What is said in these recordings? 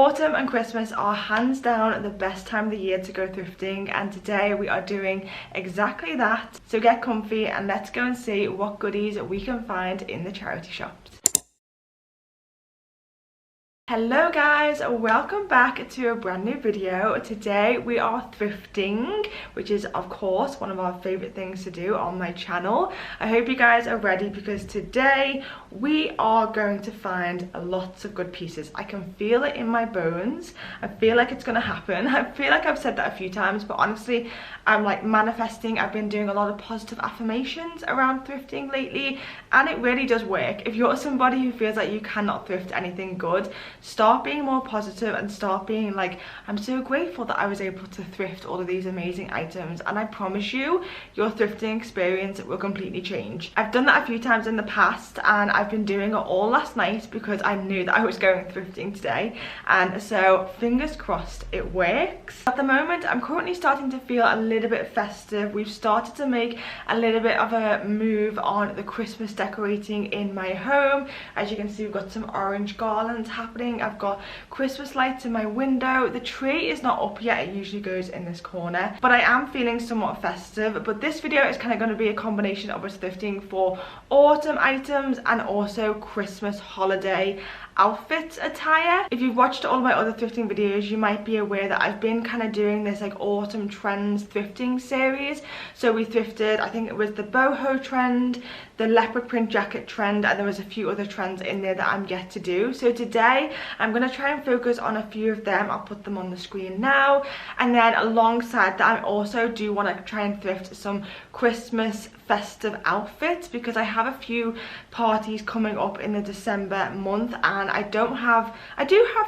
Autumn and Christmas are hands down the best time of the year to go thrifting, and today we are doing exactly that. So get comfy and let's go and see what goodies we can find in the charity shops. Hello guys, welcome back to a brand new video. Today we are thrifting, which is of course one of our favorite things to do on my channel. I hope you guys are ready because today we are going to find lots of good pieces. I can feel it in my bones. I feel like it's gonna happen. I feel like I've said that a few times, but honestly I'm like manifesting. I've been doing a lot of positive affirmations around thrifting lately and it really does work. If you're somebody who feels like you cannot thrift anything good, start being more positive and start being like, I'm so grateful that I was able to thrift all of these amazing items, and I promise you your thrifting experience will completely change. I've done that a few times in the past and I've been doing it all last night because I knew that I was going thrifting today, and so fingers crossed it works. At the moment I'm currently starting to feel a little bit festive. We've started to make a little bit of a move on the Christmas decorating in my home. As you can see, we've got some orange garlands happening. I've got Christmas lights in my window. The tree is not up yet, it usually goes in this corner, but I am feeling somewhat festive. But this video is kind of going to be a combination of us thrifting for autumn items and also Christmas holiday outfit attire. If you've watched all my other thrifting videos, you might be aware that I've been kind of doing this like autumn trends thrifting series. So we thrifted, I think it was the boho trend, the leopard print jacket trend, and there was a few other trends in there that I'm yet to do. So today I'm going to try and focus on a few of them. I'll put them on the screen now, and then alongside that I also do want to try and thrift some Christmas festive outfits because I have a few parties coming up in the December month and I do have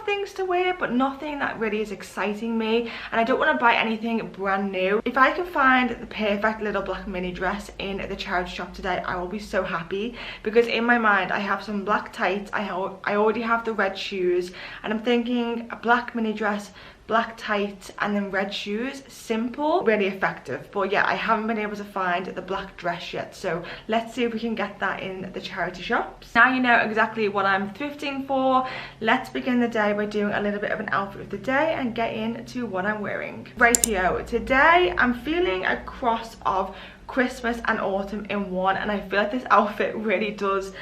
things to wear, but nothing that really is exciting me, and I don't want to buy anything brand new. If I can find the perfect little black mini dress in the charity shop today, I will be so happy, because in my mind I have some black tights, I already have the red shoes, and I'm thinking a black mini dress, black tights, and then red shoes. Simple, really effective. But yeah, I haven't been able to find the black dress yet, so let's see if we can get that in the charity shops. Now you know exactly what I'm thrifting for. Let's begin the day by doing a little bit of an outfit of the day and get into what I'm wearing. Rightio, today I'm feeling a cross of Christmas and autumn in one, and I feel like this outfit really does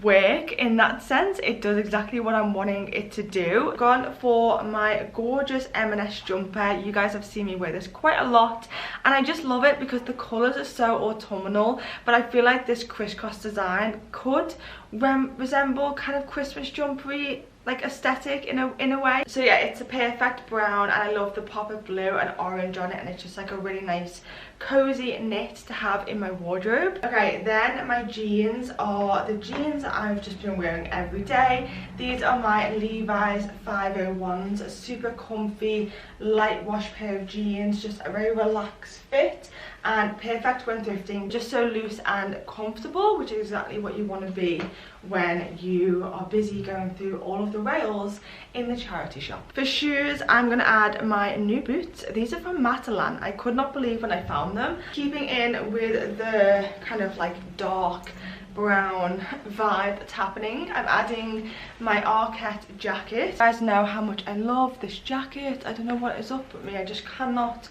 work in that sense. It does exactly what I'm wanting it to do. I've gone for my gorgeous M&S jumper. You guys have seen me wear this quite a lot and I just love it because the colours are so autumnal, but I feel like this crisscross design could resemble kind of Christmas jumpery like aesthetic in a way. So yeah, it's a perfect brown and I love the pop of blue and orange on it, and it's just like a really nice cozy knit to have in my wardrobe. Okay, then my jeans are the jeans that I've just been wearing every day. These are my Levi's 501s, a super comfy light wash pair of jeans, just a very relaxed fit and perfect when thrifting, just so loose and comfortable, which is exactly what you want to be when you are busy going through all of the rails in the charity shop. For shoes, I'm going to add my new boots. These are from Matalan. I could not believe when I found them. Keeping in with the kind of like dark brown vibe that's happening, I'm adding my Arquette jacket. You guys know how much I love this jacket. I don't know what is up with me, I just cannot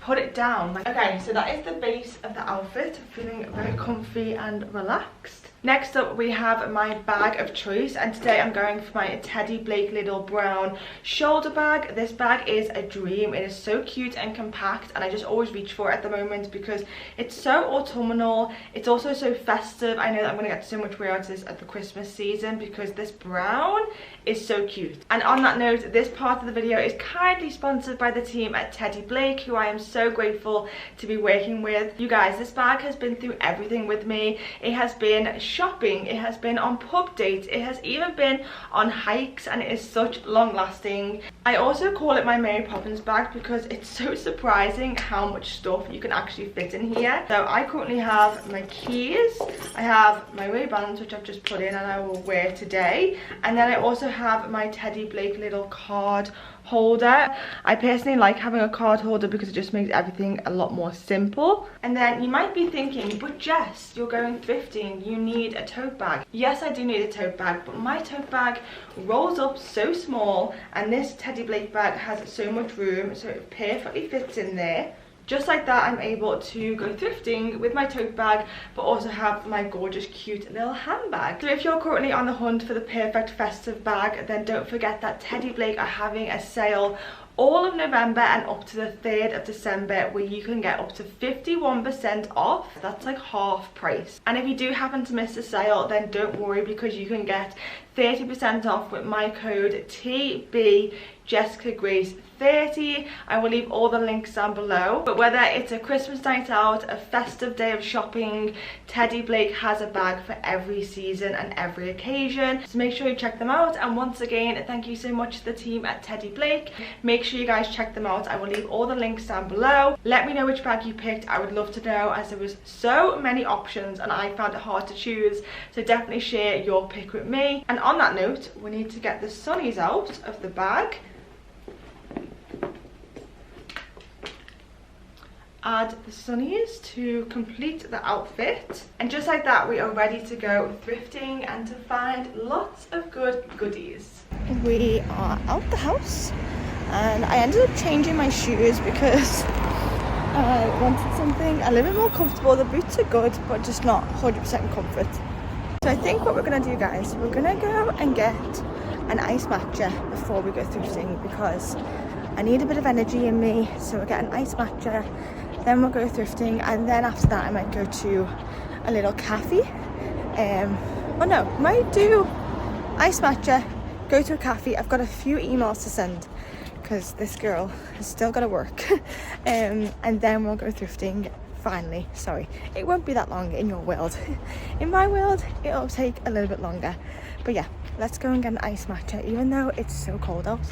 put it down. Okay, so that is the base of the outfit. Feeling very comfy and relaxed. Next up we have my bag of choice, and today I'm going for my Teddy Blake little brown shoulder bag. This bag is a dream. It is so cute and compact and I just always reach for it at the moment because it's so autumnal. It's also so festive. I know that I'm going to get so much wear out of this at the Christmas season because this brown is so cute. And on that note, this part of the video is kindly sponsored by the team at Teddy Blake, who I am so grateful to be working with. You guys, this bag has been through everything with me. It has been shopping, it has been on pub dates, it has even been on hikes, and it is such long lasting. I also call it my Mary Poppins bag because it's so surprising how much stuff you can actually fit in here. So I currently have my keys, I have my Ray-Bans which I've just put in and I will wear today, and then I also have my Teddy Blake little card holder. I personally like having a card holder because it just makes everything a lot more simple. And then you might be thinking, but Jess, you're going thrifting, you need need a tote bag. Yes, I do need a tote bag, but my tote bag rolls up so small, and this Teddy Blake bag has so much room, so it perfectly fits in there. Just like that, I'm able to go thrifting with my tote bag, but also have my gorgeous, cute little handbag. So if you're currently on the hunt for the perfect festive bag, then don't forget that Teddy Blake are having a sale all of November and up to the 3rd of December, where you can get up to 51% off. That's like half price. And if you do happen to miss the sale, then don't worry, because you can get 30% off with my code TB Jessica Grace 30. I will leave all the links down below. But whether it's a Christmas night out, a festive day of shopping, Teddy Blake has a bag for every season and every occasion. So make sure you check them out. And once again, thank you so much to the team at Teddy Blake. Make sure you guys check them out. I will leave all the links down below. Let me know which bag you picked. I would love to know, as there was so many options and I found it hard to choose. So definitely share your pick with me. And on that note, we need to get the sunnies out of the bag. Add the sunnies to complete the outfit, and just like that, we are ready to go thrifting and to find lots of good goodies. We are out the house, and I ended up changing my shoes because I wanted something a little bit more comfortable. The boots are good, but just not 100% comfort. So I think what we're gonna do, guys, we're gonna go and get an ice matcha before we go thrifting, because I need a bit of energy in me. So we'll get an ice matcha, then we'll go thrifting, and then after that I might go to a little cafe. Oh no, might do ice matcha, go to a cafe. I've got a few emails to send because this girl has still got to work. And then we'll go thrifting finally. Sorry, it won't be that long in your world. In my world, it'll take a little bit longer. But yeah, let's go and get an ice matcha, even though it's so cold out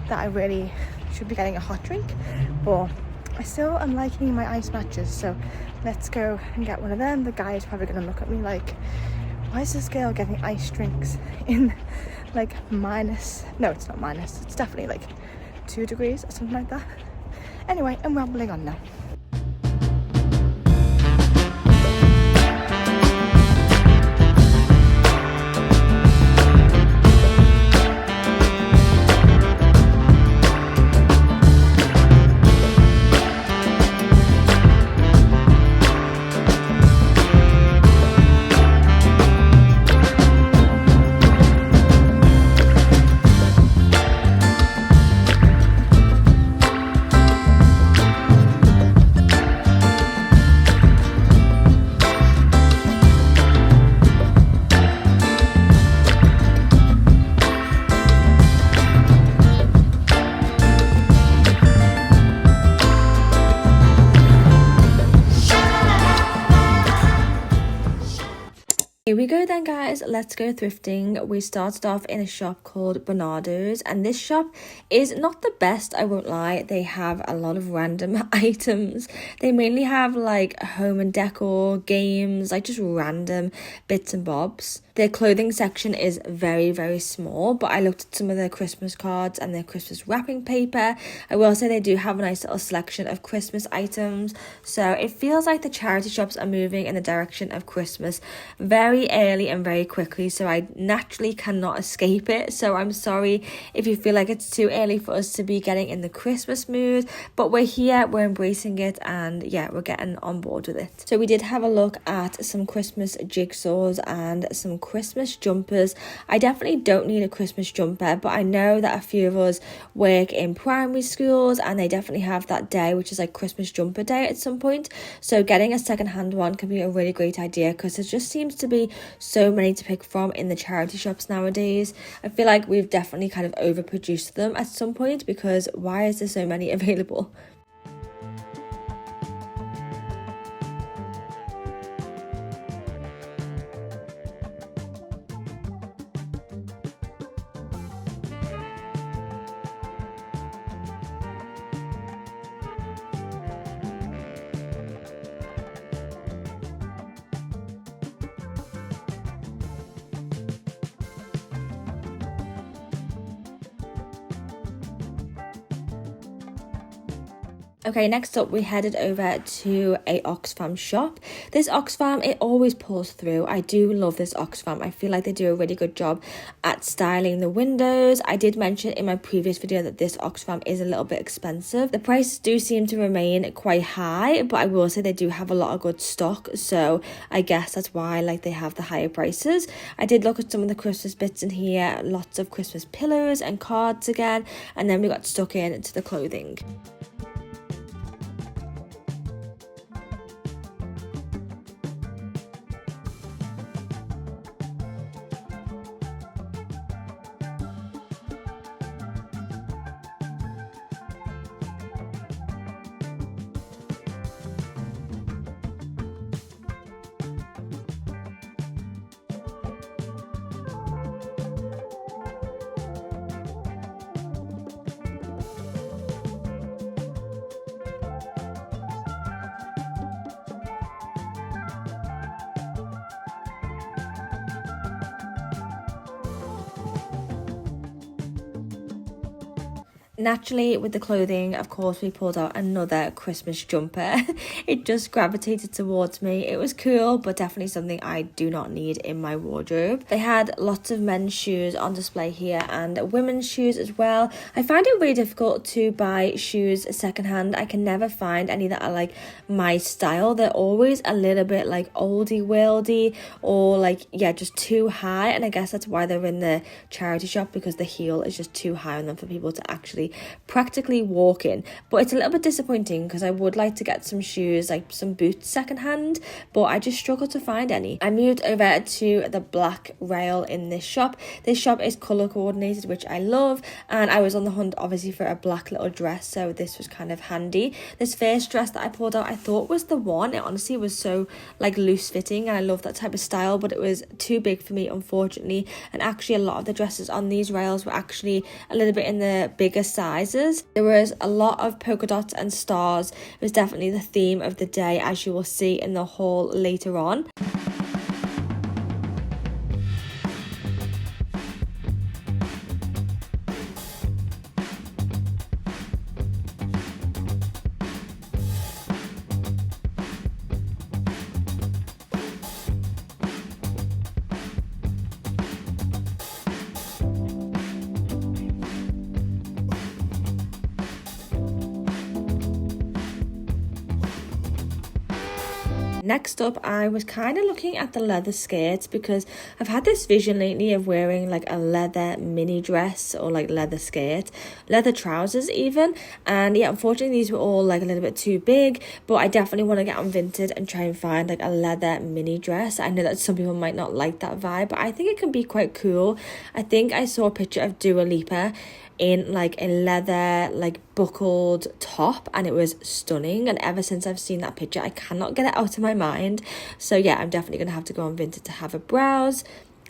that I really should be getting a hot drink. But I still am liking my ice matches, so let's go and get one of them. The guy is probably going to look at me like, why is this girl getting ice drinks in like minus, no, it's not minus, it's definitely like 2 degrees or something like that. Anyway, I'm rambling on now. Here we go then, guys, let's go thrifting. We started off in a shop called Bernardos, and this shop is not the best, I won't lie. They have a lot of random items. They mainly have like home and decor, games, like just random bits and bobs. Their clothing section is very, very small, but I looked at some of their Christmas cards and their Christmas wrapping paper. I will say they do have a nice little selection of Christmas items. So it feels like the charity shops are moving in the direction of Christmas very early and very quickly. So I naturally cannot escape it. So I'm sorry if you feel like it's too early for us to be getting in the Christmas mood. But we're here, we're embracing it, and yeah, we're getting on board with it. So we did have a look at some Christmas jigsaws and some Christmas jumpers. I definitely don't need a Christmas jumper, but I know that a few of us work in primary schools and they definitely have that day, which is like Christmas jumper day at some point. So getting a second-hand one can be a really great idea, because there just seems to be so many to pick from in the charity shops nowadays. I feel like we've definitely kind of overproduced them at some point, because why is there so many available? Okay, next up we headed over to a Oxfam shop. This Oxfam, it always pulls through. I do love this Oxfam. I feel like they do a really good job at styling the windows. I did mention in my previous video that this Oxfam is a little bit expensive. The prices do seem to remain quite high, but I will say they do have a lot of good stock, so I guess that's why like they have the higher prices. I did look at some of the Christmas bits in here, lots of Christmas pillows and cards again, and then we got stuck into the clothing. Naturally, with the clothing, of course, we pulled out another Christmas jumper. It just gravitated towards me. It was cool, but definitely something I do not need in my wardrobe. They had lots of men's shoes on display here and women's shoes as well. I find it really difficult to buy shoes secondhand. I can never find any that are like my style. They're always a little bit like oldie worldy or like, yeah, just too high. And I guess that's why they're in the charity shop, because the heel is just too high on them for people to actually practically walk in. But it's a little bit disappointing because I would like to get some shoes, like some boots secondhand, but I just struggle to find any. I moved over to the black rail in this shop. This shop is colour coordinated, which I love, and I was on the hunt obviously for a black little dress, so this was kind of handy. This first dress that I pulled out I thought was the one. It honestly was so like loose fitting and I love that type of style, but it was too big for me, unfortunately. And actually a lot of the dresses on these rails were actually a little bit in the bigger sizes. There was a lot of polka dots and stars. It was definitely the theme of the day, as you will see in the haul later on. Next up, I was kind of looking at the leather skirts because I've had this vision lately of wearing like a leather mini dress or like leather skirt, leather trousers even. And yeah, unfortunately these were all like a little bit too big, but I definitely want to get on Vinted and try and find like a leather mini dress. I know that some people might not like that vibe, but I think it can be quite cool. I think I saw a picture of Dua Lipa in like a leather like buckled top and it was stunning, and ever since I've seen that picture I cannot get it out of my mind. So yeah, I'm definitely gonna have to go on Vinted to have a browse.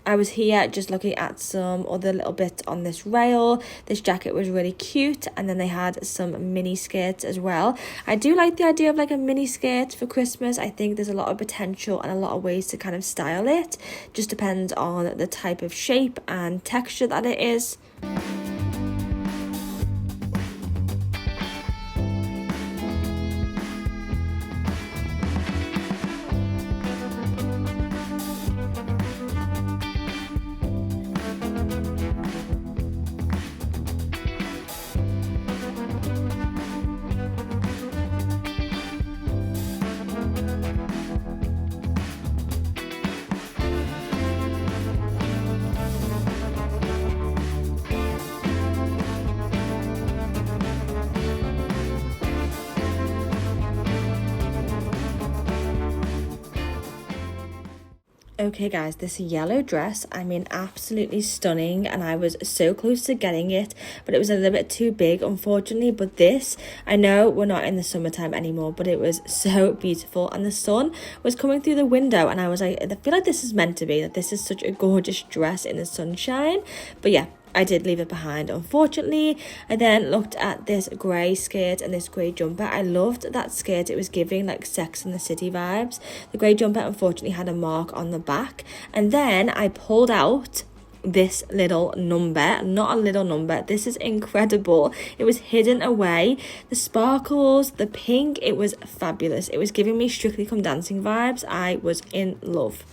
I was here just looking at some other little bits on this rail. This jacket was really cute, and then they had some mini skirts as well. I do like the idea of like a mini skirt for Christmas. I think there's a lot of potential and a lot of ways to kind of style it. Just depends on the type of shape and texture that it is. Okay guys, this yellow dress, I mean absolutely stunning, and I was so close to getting it, but it was a little bit too big unfortunately. But this, I know we're not in the summertime anymore, but it was so beautiful and the sun was coming through the window and I was like, I feel like this is meant to be, that this is such a gorgeous dress in the sunshine. But yeah, I did leave it behind unfortunately. I then looked at this grey skirt and this grey jumper. I loved that skirt. It was giving like Sex and the City vibes. The grey jumper unfortunately had a mark on the back. And then I pulled out this little number. Not a little number, this is incredible. It was hidden away. The sparkles, the pink, it was fabulous. It was giving me Strictly Come Dancing vibes. I was in love.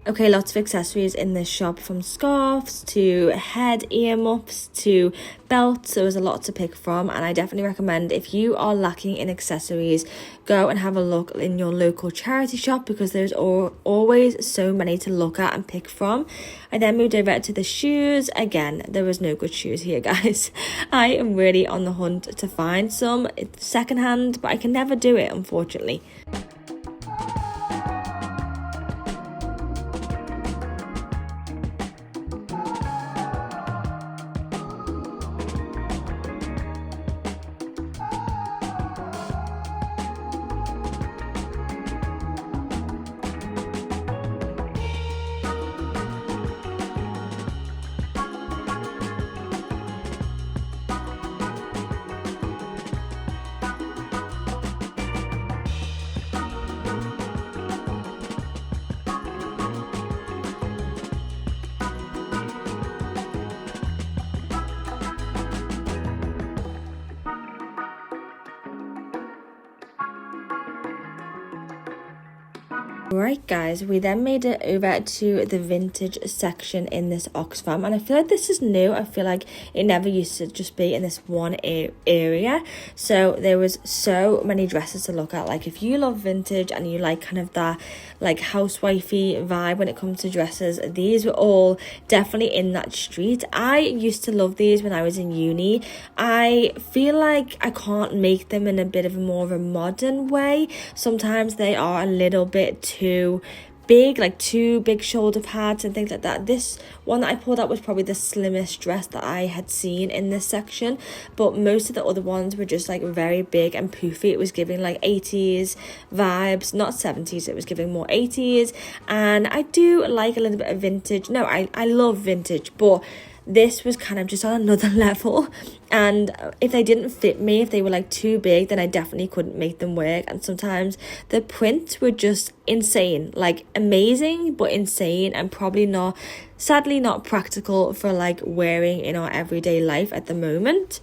Okay, lots of accessories in this shop, from scarves to head earmuffs to belts. There was a lot to pick from, and I definitely recommend, if you are lacking in accessories, go and have a look in your local charity shop, because there's always so many to look at and pick from. I then moved over to the shoes. Again, there was no good shoes here, guys. I am really on the hunt to find some. It's secondhand, but I can never do it, unfortunately. Right guys, we then made it over to the vintage section in this Oxfam, and I feel like this is new. I feel like it never used to just be in this one area. So there was so many dresses to look at. Like, if you love vintage and you like kind of that like housewifey vibe when it comes to dresses, these were all definitely in that street. I used to love these when I was in uni. I feel like I can't make them in a bit of more of a modern way. Sometimes they are a little bit too big, like too big shoulder pads and things like that. This one that I pulled out was probably the slimmest dress that I had seen in this section, but most of the other ones were just like very big and poofy. It was giving like 80s vibes, not 70s. It was giving more 80s, and I do like a little bit of vintage. No, I love vintage, but this was kind of just on another level, and if they didn't fit me, if they were like too big, then I definitely couldn't make them work. And sometimes the prints were just insane, like amazing but insane, and probably not, sadly not practical for like wearing in our everyday life at the moment.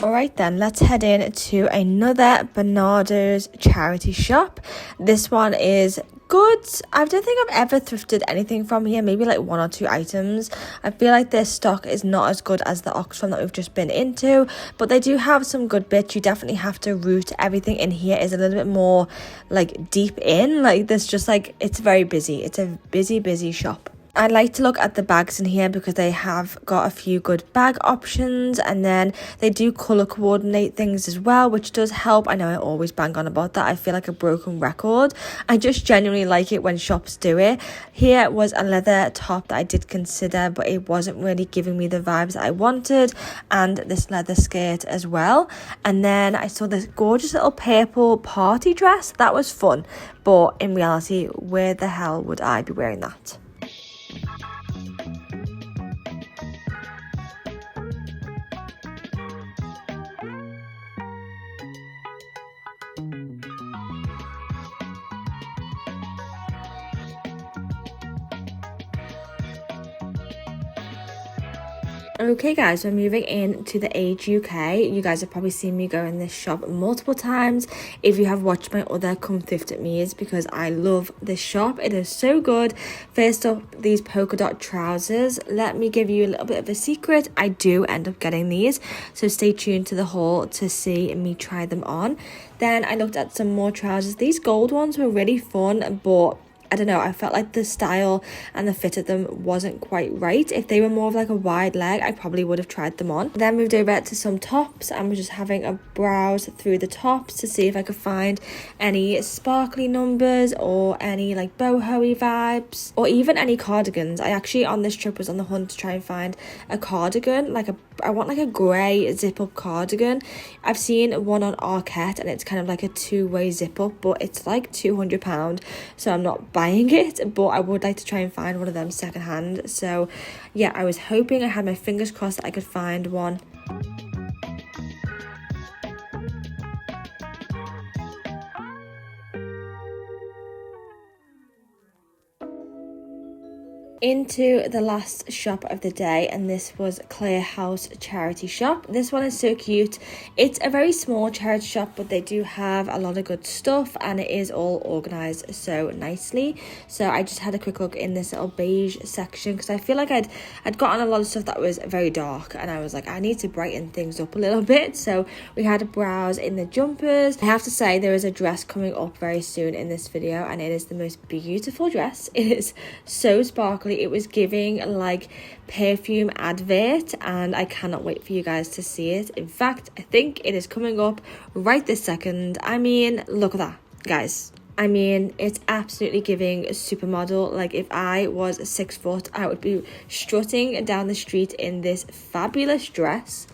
Alright then, let's head in to another Bernardos charity shop. This one is good. I don't think I've ever thrifted anything from here, maybe like one or two items. I feel like their stock is not as good as the Oxfam that we've just been into, but they do have some good bits. You definitely have to root. Everything in here is a little bit more like deep in, like there's just like, it's very busy. It's a busy shop. I like to look at the bags in here because they have got a few good bag options, and then they do colour coordinate things as well, which does help. I know I always bang on about that. I feel like a broken record. I just genuinely like it when shops do it. Here was a leather top that I did consider, but it wasn't really giving me the vibes that I wanted, and this leather skirt as well. And then I saw this gorgeous little purple party dress. That was fun, but in reality, where the hell would I be wearing that? Okay guys, we're moving into the Age UK. You guys have probably seen me go in this shop multiple times. If you have watched my other Come Thrift At Me's, because I love this shop. It is so good. First up, these polka dot trousers. Let me give you a little bit of a secret. I do end up getting these, so stay tuned to the haul to see me try them on. Then I looked at some more trousers. These gold ones were really fun, but I don't know, I felt like the style and the fit of them wasn't quite right. If they were more of like a wide leg, I probably would have tried them on. Then moved over to some tops and was just having a browse through the tops to see if I could find any sparkly numbers or any like boho-y vibes, or even any cardigans. I actually on this trip was on the hunt to try and find a cardigan, I want like a grey zip-up cardigan. I've seen one on Arket and it's kind of like a two-way zip-up, but it's like £200, so I'm not buying it, but I would like to try and find one of them secondhand. So yeah, I was hoping, I had my fingers crossed that I could find one. Into the last shop of the day, and this was Clare House charity shop. This one is so cute. It's a very small charity shop, but they do have a lot of good stuff and it is all organized so nicely. So I just had a quick look in this little beige section because I feel like I'd gotten a lot of stuff that was very dark and I was like, I need to brighten things up a little bit. So we had a browse in the jumpers. I have to say there is a dress coming up very soon in this video and it is the most beautiful dress. It is so sparkly. It was giving like perfume advert and I cannot wait for you guys to see it. In fact, I think it is coming up right this second. I mean, look at that, guys. I mean, it's absolutely giving a supermodel. Like if I was 6 foot, I would be strutting down the street in this fabulous dress.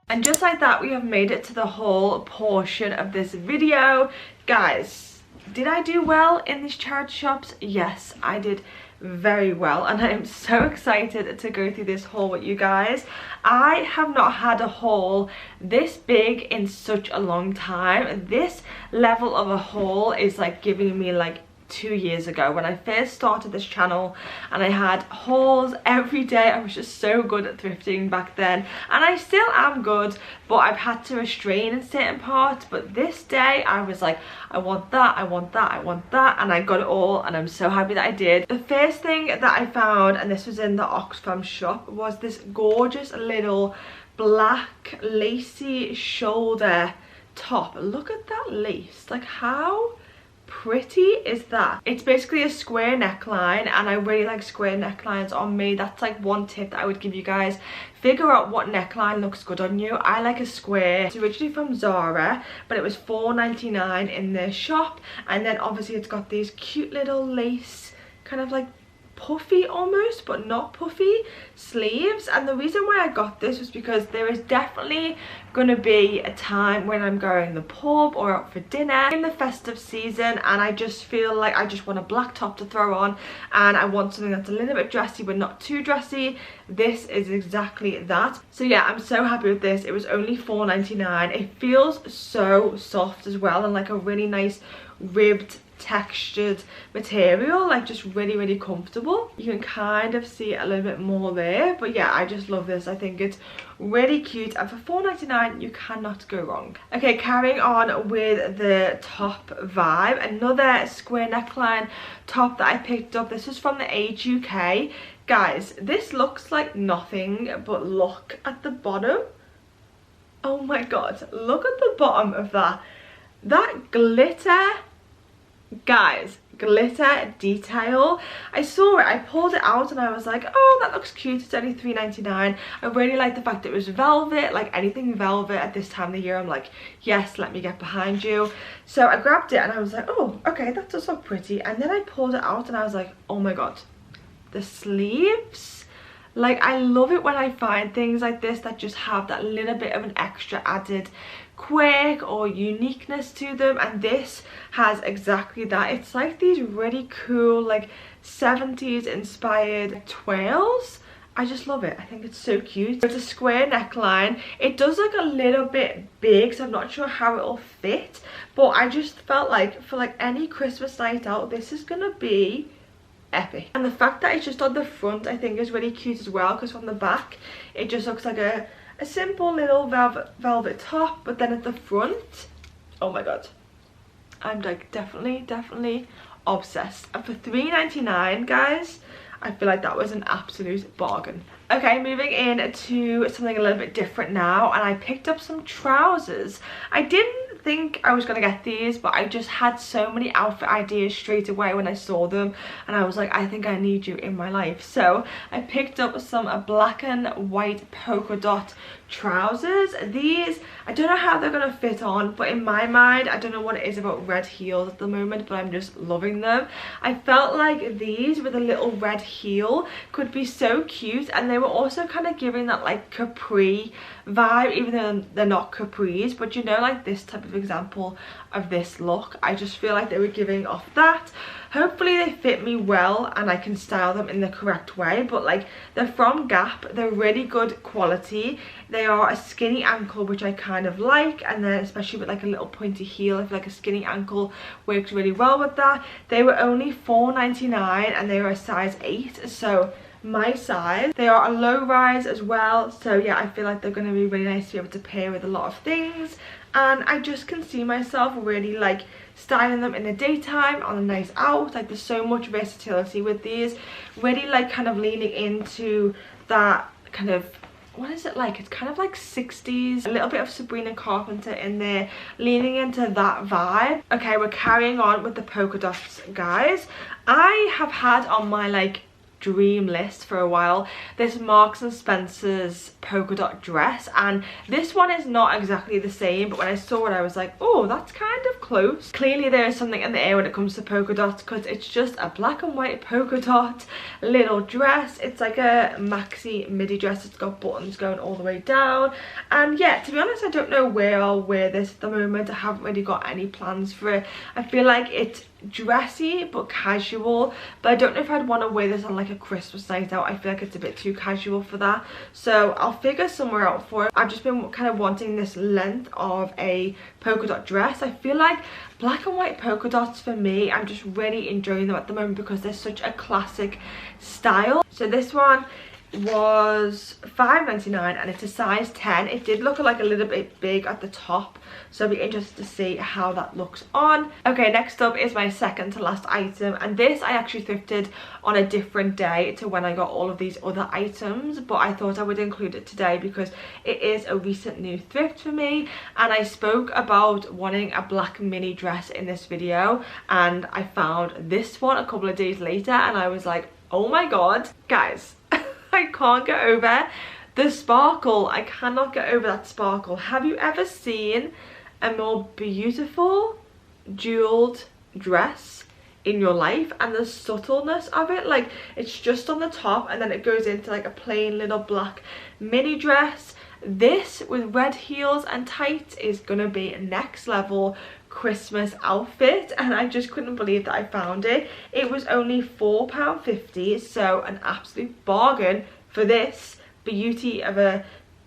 And just like that, we have made it to the whole portion of this video. Guys, did I do well in these charity shops? Yes, I did very well, and I am so excited to go through this haul with you guys. I have not had a haul this big in such a long time. This level of a haul is like giving me like 2 years ago when I first started this channel and I had hauls every day. I was just so good at thrifting back then and I still am good, but I've had to restrain in certain parts. But this day I was like, I want that, I want that, I want that, and I got it all and I'm so happy that I did. The first thing that I found, and this was in the Oxfam shop, was this gorgeous little black lacy shoulder top. Look at that lace, like how pretty is that? It's basically a square neckline and I really like square necklines on me. That's like one tip that I would give you guys. Figure out what neckline looks good on you. I like a square. It's originally from Zara, but it was $4.99 in their shop, and then obviously it's got these cute little lace, kind of like puffy almost, but not puffy sleeves. And the reason why I got this was because there is definitely gonna be a time when I'm going to the pub or out for dinner in the festive season and I just feel like I just want a black top to throw on and I want something that's a little bit dressy but not too dressy. This is exactly that. So yeah, I'm so happy with this. It was only $4.99. It feels so soft as well and like a really nice ribbed textured material, like just really comfortable. You can kind of see a little bit more there, but yeah, I just love this. I think it's really cute and for $4.99 you cannot go wrong. Okay, carrying on with the top vibe, another square neckline top that I picked up. This is from the Age UK. Guys, this looks like nothing, but look at the bottom. Oh my god, look at the bottom of that glitter. Guys, glitter detail. I saw it, I pulled it out and I was like, oh, that looks cute. It's only $3.99. I really like the fact it was velvet. Like anything velvet at this time of the year, I'm like, yes, let me get behind you. So I grabbed it and I was like, oh, okay, that does look pretty. And then I pulled it out and I was like, oh my god, the sleeves. Like I love it when I find things like this that just have that little bit of an extra added quirk or uniqueness to them, and this has exactly that. It's like these really cool like 70s inspired twirls I just love it. I think it's so cute. It's a square neckline. It does look a little bit big, so I'm not sure how it'll fit, but I just felt like for like any Christmas night out, this is gonna be epic. And the fact that it's just on the front I think is really cute as well, because from the back it just looks like a simple little velvet top, but then at the front, oh my god, I'm like definitely obsessed. And for $3.99, guys, I feel like that was an absolute bargain. Okay, moving in to something a little bit different now, and I picked up some trousers. I didn't think I was gonna get these, but I just had so many outfit ideas straight away when I saw them, and I was like, I think I need you in my life. So I picked up some black and white polka dot trousers. These, I don't know how they're gonna fit on, but in my mind, I don't know what it is about red heels at the moment, but I'm just loving them. I felt like these with a little red heel could be so cute, and they were also kind of giving that like capri vibe, even though they're not capris, but you know, like this type of example of this look, I just feel like they were giving off that. Hopefully they fit me well and I can style them in the correct way, but like they're from Gap, they're really good quality. They are a skinny ankle, which I kind of like, and then especially with like a little pointy heel, I feel like a skinny ankle works really well with that. They were only $4.99 and they were a size 8, so my size. They are a low rise as well, so yeah, I feel like they're going to be really nice to be able to pair with a lot of things, and I just can see myself really like styling them in the daytime, on a night out. Like there's so much versatility with these, really like kind of leaning into that kind of, what is it like, it's kind of like 60s, a little bit of Sabrina Carpenter in there, leaning into that vibe. Okay, we're carrying on with the polka dots, guys. I have had on my like dream list for a while this Marks and Spencer's polka dot dress, and this one is not exactly the same, but when I saw it I was like, oh, that's kind of close. Clearly there is something in the air when it comes to polka dots, because it's just a black and white polka dot little dress. It's like a maxi midi dress. It's got buttons going all the way down, and yeah, to be honest, I don't know where I'll wear this at the moment. I haven't really got any plans for it. I feel like it's dressy but casual, but I don't know if I'd want to wear this on like a Christmas night out. I feel like it's a bit too casual for that, so I'll figure somewhere out for it. I've just been kind of wanting this length of a polka dot dress. I feel like black and white polka dots, for me, I'm just really enjoying them at the moment because they're such a classic style. So this one was $5.99 and it's a size 10. It did look like a little bit big at the top, so I'll be interested to see how that looks on. Okay, next up is my second to last item, and this I actually thrifted on a different day to when I got all of these other items, but I thought I would include it today because it is a recent new thrift for me, and I spoke about wanting a black mini dress in this video, and I found this one a couple of days later and I was like, oh my god, guys, I can't get over the sparkle. I cannot get over that sparkle. Have you ever seen a more beautiful jeweled dress in your life? And the subtleness of it, like it's just on the top and then it goes into like a plain little black mini dress. This with red heels and tights is gonna be next level Christmas outfit, and I just couldn't believe that I found it. It was only £4.50, so an absolute bargain for this beauty of a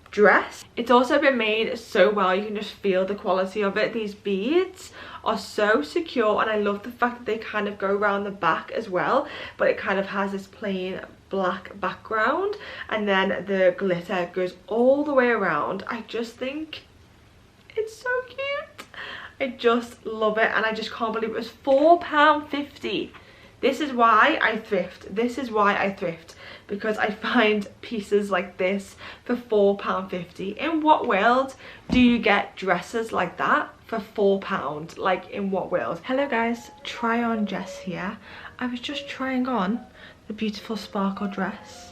dress. It's also been made so well, you can just feel the quality of it. These beads are so secure, and I love the fact that they kind of go around the back as well, but it kind of has this plain black background, and then the glitter goes all the way around. I just think it's so cute. I just love it, and I just can't believe it was £4.50. This is why I thrift. This is why I thrift, because I find pieces like this for £4.50. In what world do you get dresses like that for £4? Like, in what world? Hello guys, try on Jess here. I was just trying on the beautiful sparkle dress.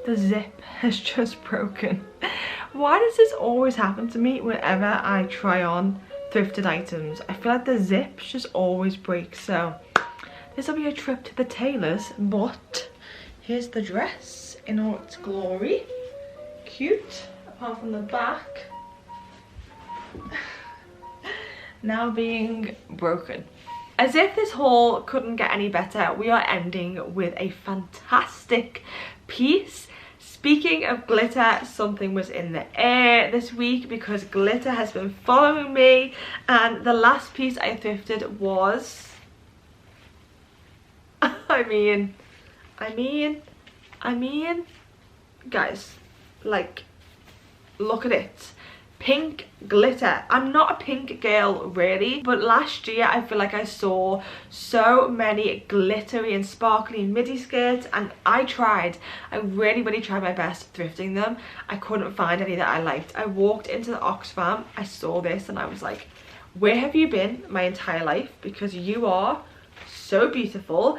The zip has just broken. Why does this always happen to me whenever I try on thrifted items? I feel like the zips just always break, so this will be a trip to the tailor's, but here's the dress in all its glory. Cute, apart from the back now being broken. As if this haul couldn't get any better, we are ending with a fantastic piece. Speaking of glitter, something was in the air this week because glitter has been following me, and the last piece I thrifted was I mean guys, like, look at it. Pink glitter. I'm not a pink girl really, but last year I feel like I saw so many glittery and sparkly midi skirts, and I really tried my best thrifting them. I couldn't find any that I liked. I walked into the Oxfam, I saw this, and I was like, where have you been my entire life? Because you are so beautiful.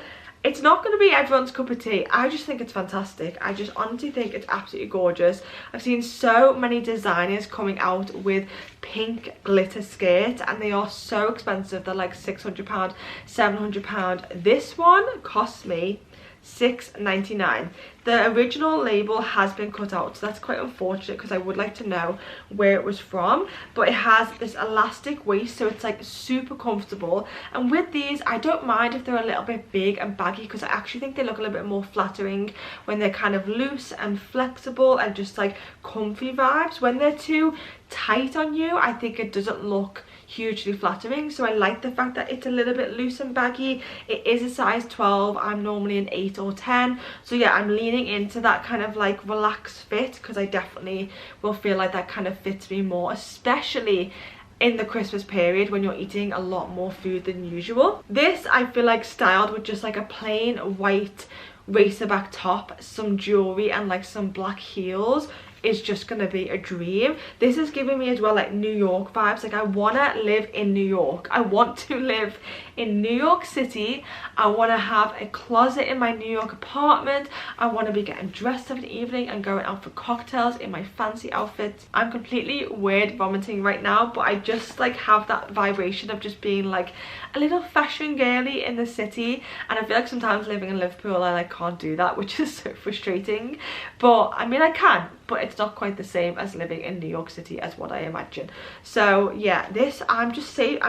It's not going to be everyone's cup of tea. I just think it's fantastic. I just honestly think it's absolutely gorgeous. I've seen so many designers coming out with pink glitter skirts, and they are so expensive. They're like £600, £700. This one cost me £6.99. The original label has been cut out, so that's quite unfortunate because I would like to know where it was from. But it has this elastic waist, so it's like super comfortable. And with these, I don't mind if they're a little bit big and baggy, because I actually think they look a little bit more flattering when they're kind of loose and flexible and just like comfy vibes. When they're too tight on you, I think it doesn't look hugely flattering. So I like the fact that it's a little bit loose and baggy. It is a size 12. I'm normally an 8 or 10, so yeah, I'm leaning into that kind of like relaxed fit because I definitely will feel like that kind of fits me more, especially in the Christmas period when you're eating a lot more food than usual. This I feel like styled with just like a plain white racerback top, some jewelry, and like some black heels is just gonna be a dream. This is giving me as well like New York vibes. Like, I wanna live in New York. I want to live in New York City. I want to have a closet in my New York apartment. I want to be getting dressed every evening and going out for cocktails in my fancy outfits. I'm completely weird vomiting right now, but I just like have that vibration of just being like a little fashion girly in the city. And I feel like sometimes living in Liverpool I like can't do that, which is so frustrating. But I mean, I can, but it's not quite the same as living in New York City as what I imagine. So yeah, this, I'm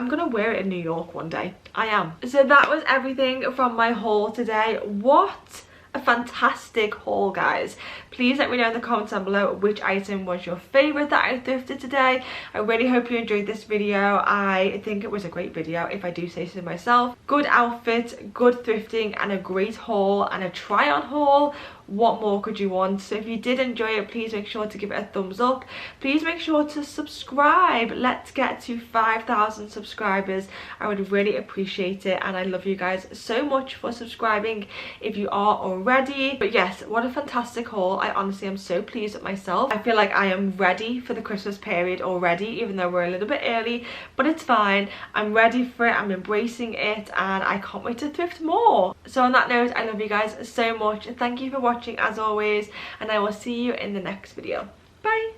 gonna wear it in New York one day. I am. So that was everything from my haul today. What a fantastic haul, guys. Please let me know in the comments down below which item was your favorite that I thrifted today. I really hope you enjoyed this video. I think it was a great video, if I do say so myself. Good outfit, good thrifting, and a great haul and a try on haul. What more could you want? So if you did enjoy it, please make sure to give it a thumbs up. Please make sure to subscribe. Let's get to 5,000 subscribers. I would really appreciate it, and I love you guys so much for subscribing if you are already. But yes, what a fantastic haul. I honestly am so pleased with myself. I feel like I am ready for the Christmas period already, even though we're a little bit early, but it's fine. I'm ready for it. I'm embracing it, and I can't wait to thrift more. So on that note, I love you guys so much. Thank you for watching as always, and I will see you in the next video. Bye.